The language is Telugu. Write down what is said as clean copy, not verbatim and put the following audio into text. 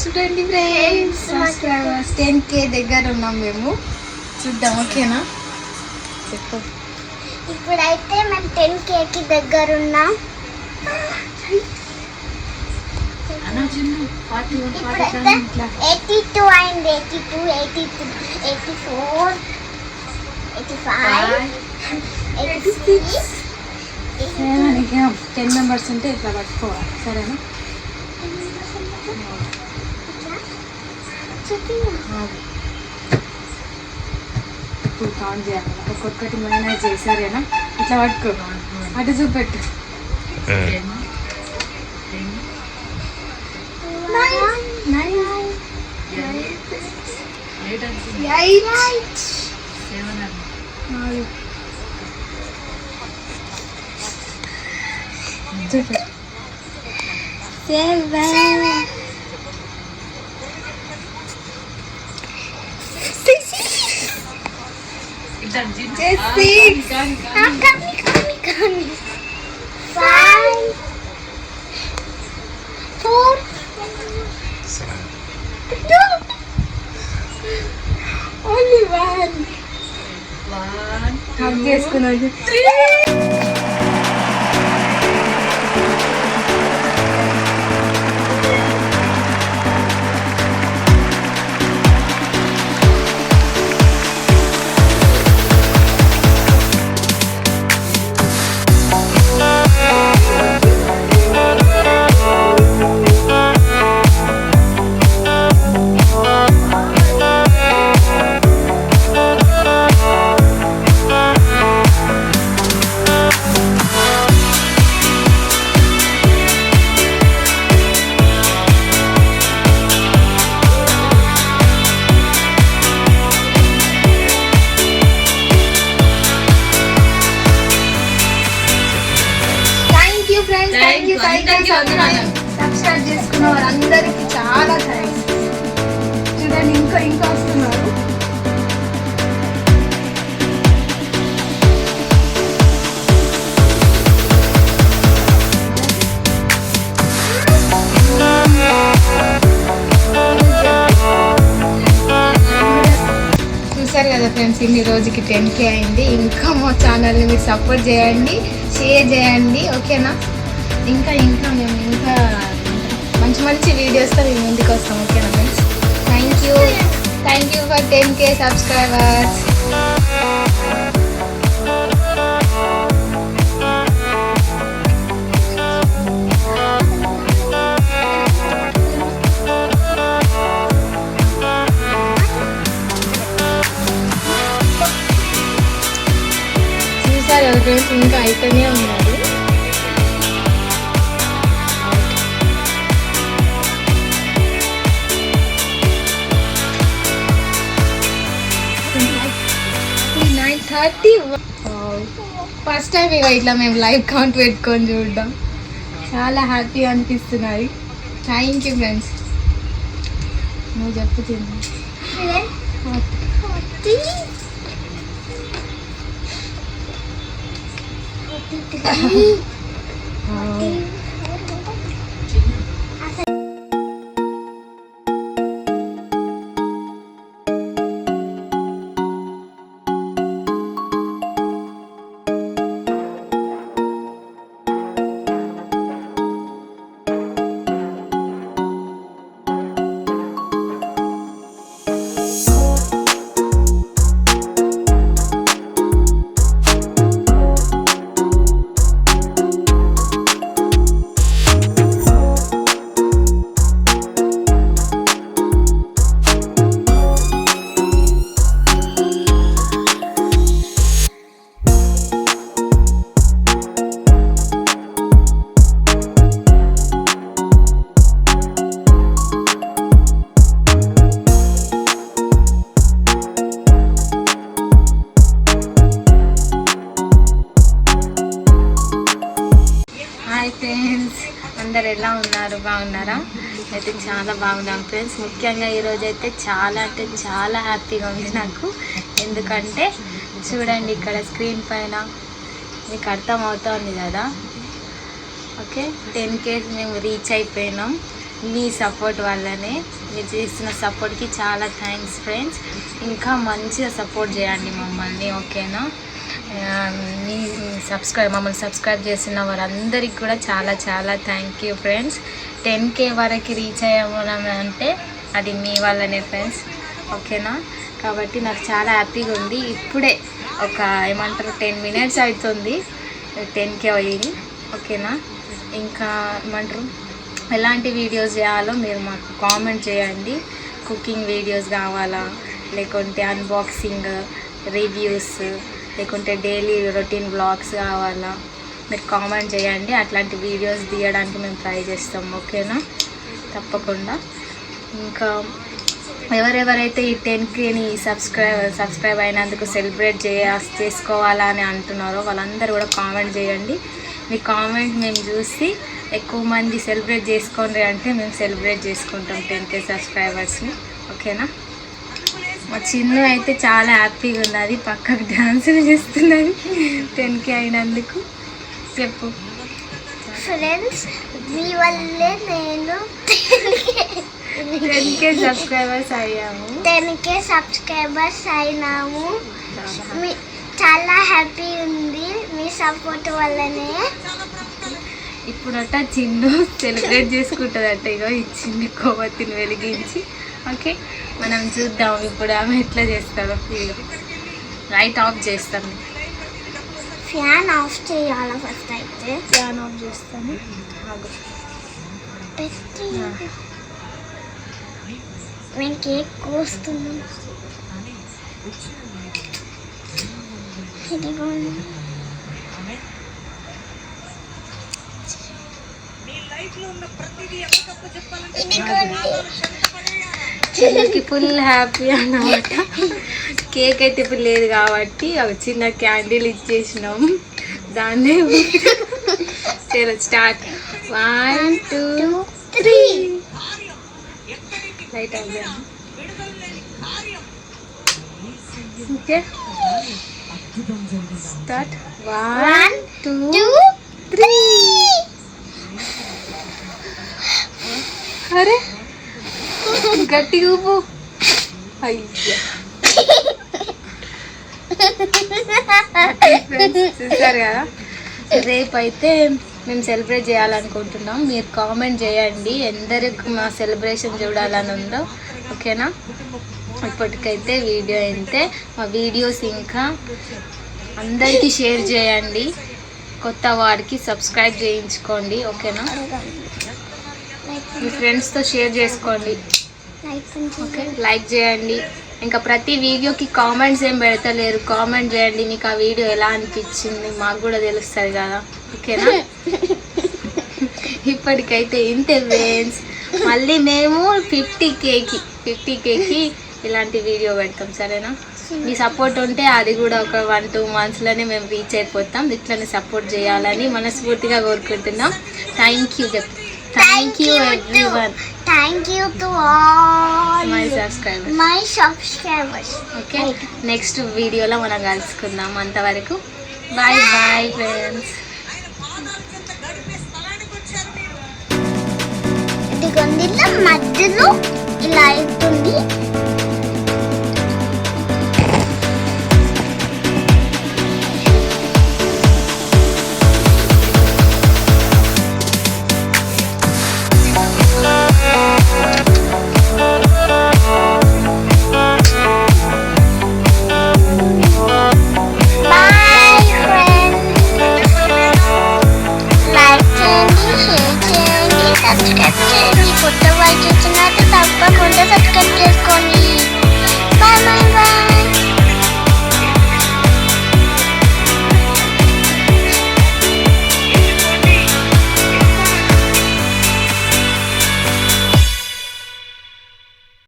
చూడండి ఫ్రెండ్స్, సబ్స్క్రైబర్స్ 10K దగ్గర ఉన్నాం మేము. చూద్దాం, ఓకేనా? చెప్పు. ఇప్పుడైతే మేము 10Kకి దగ్గర ఉన్నాం. ఇప్పుడైతే 82 అయింది. 82, 83, 84, 85, 86. 10 మెంబర్స్ ఉంటే ఇట్లా పట్టుకోవాలి, సరేనా? ఇప్పుడు కౌంట్ చేయాలి, ఒక్కొక్కటి మైనస్ చేసారేనా? ఇట్లా పట్టుకో, అటు చూపెట్టు. చేసుకున్నాడు. సబ్స్క్రైబ్ చేసుకున్న వాళ్ళందరికీ చాలా థ్యాంక్స్. చూడండి, ఇంకా వస్తున్నారు. చూసారు కదా ఫ్రెండ్స్, ఇన్ని రోజుకి 10K అయింది. ఇంకా మా ఛానల్ని మీరు సపోర్ట్ చేయండి, షేర్ చేయండి, ఓకేనా? ఇంకా మేము ఇంకా మంచి వీడియోస్తో మేము ముందుకు వస్తాం, ఓకేనా friends? Thank you for 10K subscribers. చూసారు కదా ఫ్రెండ్స్, ఇంకా అయితేనే ఉన్నారు. ఫస్ట్ టైం ఇక ఇట్లా మేము లైవ్ కౌంట్ పెట్టుకొని చూడడం చాలా హ్యాపీగా అనిపిస్తున్నది. Thank you friends. నువ్వు చెప్పుతుంది. అందరు ఎలా ఉన్నారు? బాగున్నారా? అయితే చాలా బాగున్నాం ఫ్రెండ్స్. ముఖ్యంగా ఈరోజు అయితే చాలా అంటే చాలా హ్యాపీగా ఉంది నాకు. ఎందుకంటే చూడండి, ఇక్కడ స్క్రీన్ పైన మీకు అర్థమవుతుంది కదా. ఓకే, 10K మేము రీచ్ అయిపోయినాం. మీ సపోర్ట్ వల్లనే. మీరు చేస్తున్న సపోర్ట్కి చాలా థ్యాంక్స్ ఫ్రెండ్స్. ఇంకా మంచిగా సపోర్ట్ చేయండి మమ్మల్ని, ఓకేనా? మమ్మల్ని సబ్స్క్రైబ్ చేసిన వారందరికీ కూడా చాలా చాలా థ్యాంక్ యూ ఫ్రెండ్స్. 10K వరకు రీచ్ అయ్యామంటే అది మీ వల్లనే ఫ్రెండ్స్, ఓకేనా? కాబట్టి నాకు చాలా హ్యాపీగా ఉంది. ఇప్పుడే ఒక 10 minutes అవుతుంది 10K అయ్యింది, ఓకేనా? ఇంకా ఎలాంటి వీడియోస్ చేయాలో మీరు మాకు కామెంట్ చేయండి. కుకింగ్ వీడియోస్ కావాలా, లేకుంటే అన్బాక్సింగ్, రివ్యూస్, లేకుంటే డైలీ రొటీన్ బ్లాగ్స్ కావాలా, మీరు కామెంట్ చేయండి. అట్లాంటి వీడియోస్ తీయడానికి మేము ట్రై చేస్తాం, ఓకేనా? తప్పకుండా. ఇంకా ఎవరెవరైతే ఈ 10Kని సబ్స్క్రైబ్ అయినందుకు సెలబ్రేట్ చేసుకోవాలా అని అంటున్నారో వాళ్ళందరూ కూడా కామెంట్ చేయండి. మీ కామెంట్ మేము చూసి ఎక్కువ మంది సెలబ్రేట్ చేసుకోండి అంటే మేము సెలబ్రేట్ చేసుకుంటాం 10K సబ్స్క్రైబర్స్ని, ఓకేనా? మా చిన్ను అయితే చాలా హ్యాపీగా ఉన్నది, పక్కకు డాన్సులు చేస్తున్నది 10K అయినందుకు. చెప్పు ఫ్రెండ్స్, మీ వల్లే నేను 10K సబ్స్క్రైబర్స్ అయ్యాము. 10K subscribers అయినాము. చాలా హ్యాపీ ఉంది మీ సపోర్ట్ వల్లనే. ఇప్పుడట చిన్ను సెలబ్రేట్ చేసుకుంటుందట. ఇగో ఇచ్చింది కొవ్వొత్తిని వెలిగించి, ఓకే? మనం చూద్దాం ఇప్పుడు ఆమె ఎట్లా చేస్తారో. లైట్ ఆఫ్ చేస్తాను, ఫ్యాన్ ఆఫ్ చేయాలి ఫస్ట్. అయితే ఫ్యాన్ ఆఫ్ చేస్తాను. మేము కేక్ కోస్తున్నాం. ఇదిగోండి. చిన్నకి ఫుల్ హ్యాపీ అన్నమాట. కేక్ అయితే ఇప్పుడు లేదు కాబట్టి ఒక చిన్న క్యాండిల్ ఇచ్చేసినాం. దాన్నే చలో స్టార్ట్. 1 2 3 లైట్ అవ్వాలి, ఓకే? స్టార్ట్. 1 2 3. అరే గట్టి ఊపు. అయ్యా చూసారు కదా. రేపు అయితే మేము సెలబ్రేట్ చేయాలనుకుంటున్నాం. మీరు కామెంట్ చేయండి ఎందరికి మా సెలబ్రేషన్ చూడాలని ఉందో, ఓకేనా? ఇప్పటికైతే వీడియో అయితే మా వీడియోస్ ఇంకా అందరికీ షేర్ చేయండి. కొత్త వాడికి సబ్స్క్రైబ్ చేయించుకోండి, ఓకేనా? మీ ఫ్రెండ్స్తో షేర్ చేసుకోండి, ఓకే? లైక్ చేయండి. ఇంకా ప్రతి వీడియోకి కామెంట్స్ ఏం పెడతలేరు, కామెంట్ చేయండి. మీకు ఆ వీడియో ఎలా అనిపించింది మాకు కూడా తెలుస్తుంది కదా, ఓకేనా? ఇప్పటికైతే ఇంతే ఫ్రెండ్స్. మళ్ళీ మేము 50Kకి ఇలాంటి వీడియో పెడతాం, సరేనా? మీ సపోర్ట్ ఉంటే అది కూడా ఒక 1-2 monthsలోనే మేము రీచ్ అయిపోతాం. ఇట్లనే సపోర్ట్ చేయాలని మనస్ఫూర్తిగా కోరుకుంటున్నాం. Thank you everyone. Thank you to all my subscribers. Okay, next వీడియోలో మనం కలుసుకుందాం. అంతవరకు బాయ్ ఫ్రెండ్స్. ఇదిగోండి, మధ్యలో ఇలా అవుతుంది. కొత్త వాళ్ళు చూస్తున్నట్టు తప్పకుండా సబ్స్క్రైబ్